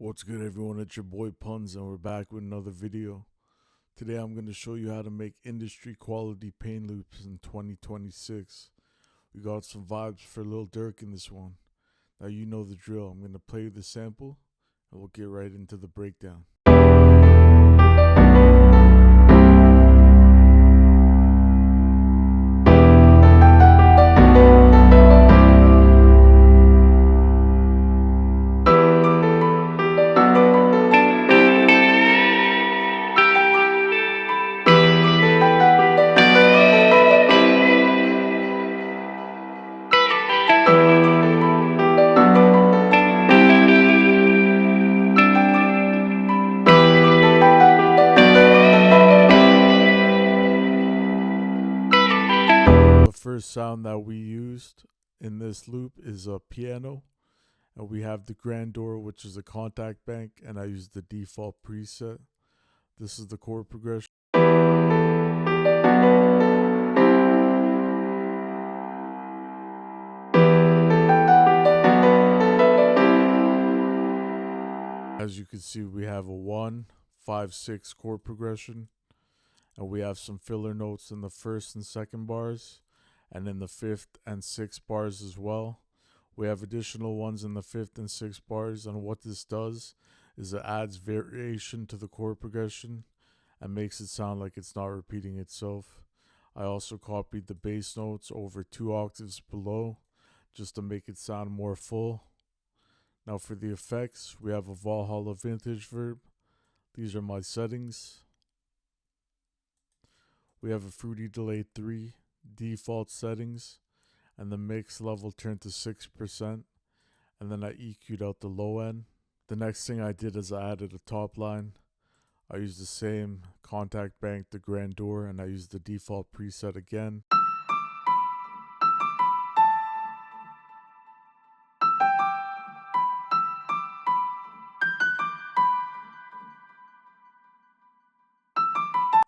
What's good, everyone? It's your boy Puns, and we're back with another video. Today I'm going to show you how to make industry quality pain loops in 2026. We got some vibes for Lil Durk in this one. Now you know the drill. I'm going to play you the sample and we'll get right into the breakdown. The first sound that we used in this loop is a piano, and we have the Grandeur, which is a contact bank, and I used the default preset. This is the chord progression. As you can see, we have a 1, 5, 6 chord progression, and we have some filler notes in the first and second bars, and in the fifth and sixth bars as well. We have additional ones in the fifth and sixth bars, and what this does is it adds variation to the chord progression and makes it sound like it's not repeating itself. I also copied the bass notes over 2 octaves below just to make it sound more full. Now for the effects, we have a Valhalla Vintage Verb. These are my settings. We have a Fruity Delay 3 default settings, and the mix level turned to 6%, and then I EQ'd out the low end. The next thing I did is I added a top line. I used the same contact bank, the Grandeur, and I used the default preset again.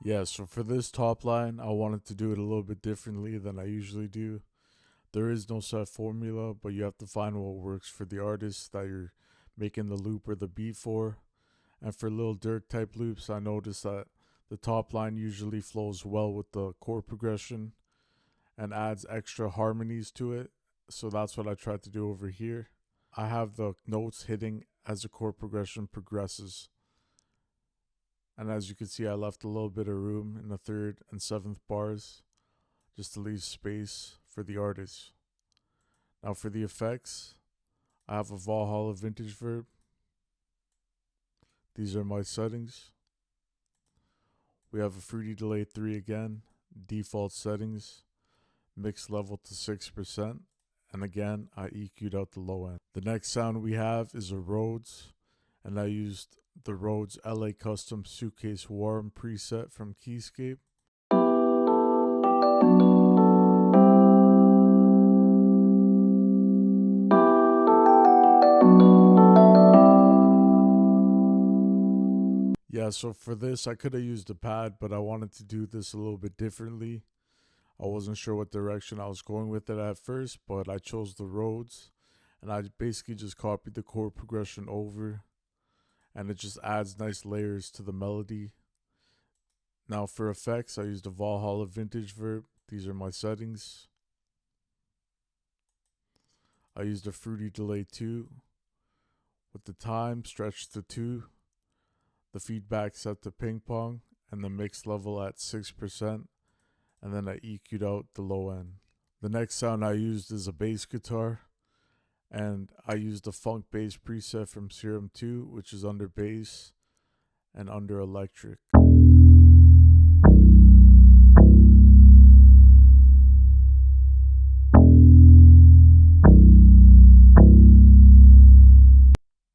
Yeah, so for this top line, I wanted to do it a little bit differently than I usually do. There is no set formula, but you have to find what works for the artist that you're making the loop or the beat for. And for Lil Durk type loops, I noticed that the top line usually flows well with the chord progression and adds extra harmonies to it. So that's what I tried to do over here. I have the notes hitting as the chord progression progresses. And as you can see, I left a little bit of room in the third and seventh bars just to leave space for the artist. Now for the effects, I have a Valhalla Vintage Verb. These are my settings. We have a Fruity Delay 3 again, default settings, mix level to 6%, and again, I EQ'd out the low end. The next sound we have is a Rhodes, and I used the Rhodes LA Custom Suitcase Warm preset from Keyscape. Yeah, so for this, I could have used a pad, but I wanted to do this a little bit differently. I wasn't sure what direction I was going with it at first, but I chose the Rhodes, and I basically just copied the chord progression over, and it just adds nice layers to the melody. Now for effects, I used a Valhalla Vintage Verb. These are my settings. I used a Fruity Delay 2 with the time stretched to 2, the feedback set to ping pong, and the mix level at 6%, and then I EQ'd out the low end. The next sound I used is a bass guitar, and I used the funk bass preset from Serum 2, which is under bass and under electric.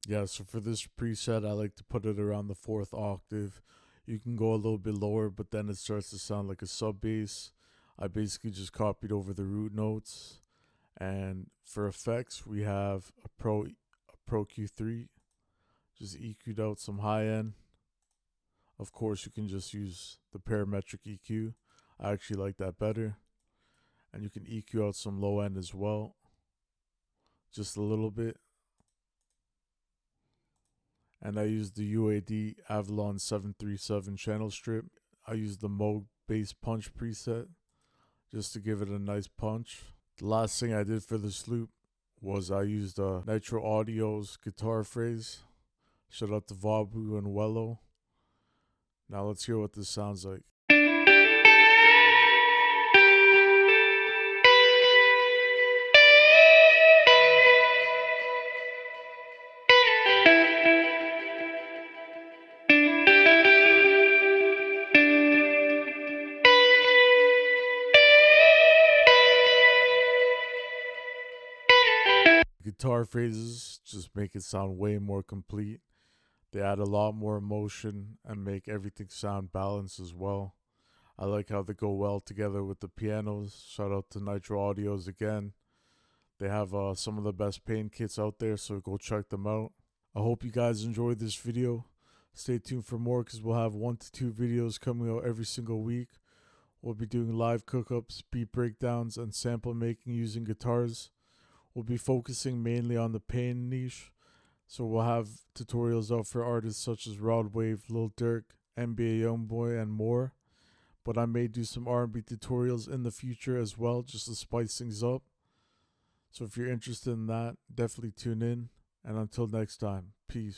Yeah, so for this preset, I like to put it around the 4th octave. You can go a little bit lower, but then it starts to sound like a sub bass. I basically just copied over the root notes. And for effects, we have a Pro Q3. Just EQ'd out some high end. Of course, you can just use the parametric EQ. I actually like that better. And you can EQ out some low end as well, just a little bit. and I used the UAD Avalon 737 channel strip. I used the Moog bass punch preset just to give it a nice punch. The last thing I did for this loop was I used Nitro Audio's guitar phrase. Shout out to Vabu and Wello. Now let's hear what this sounds like. Guitar phrases just make it sound way more complete. They add a lot more emotion and make everything sound balanced as well. I like how they go well together with the pianos. Shout out to Nitro Audios again. They have some of the best paint kits out there, so go check them out. I hope you guys enjoyed this video. Stay tuned for more because we'll have 1 to 2 videos coming out every single week. We'll be doing live cookups, beat breakdowns, and sample making using guitars. We'll be focusing mainly on the pain niche, so we'll have tutorials out for artists such as Rod Wave, Lil Durk, NBA Youngboy, and more. But I may do some R&B tutorials in the future as well, just to spice things up. So if you're interested in that, definitely tune in. And until next time, peace.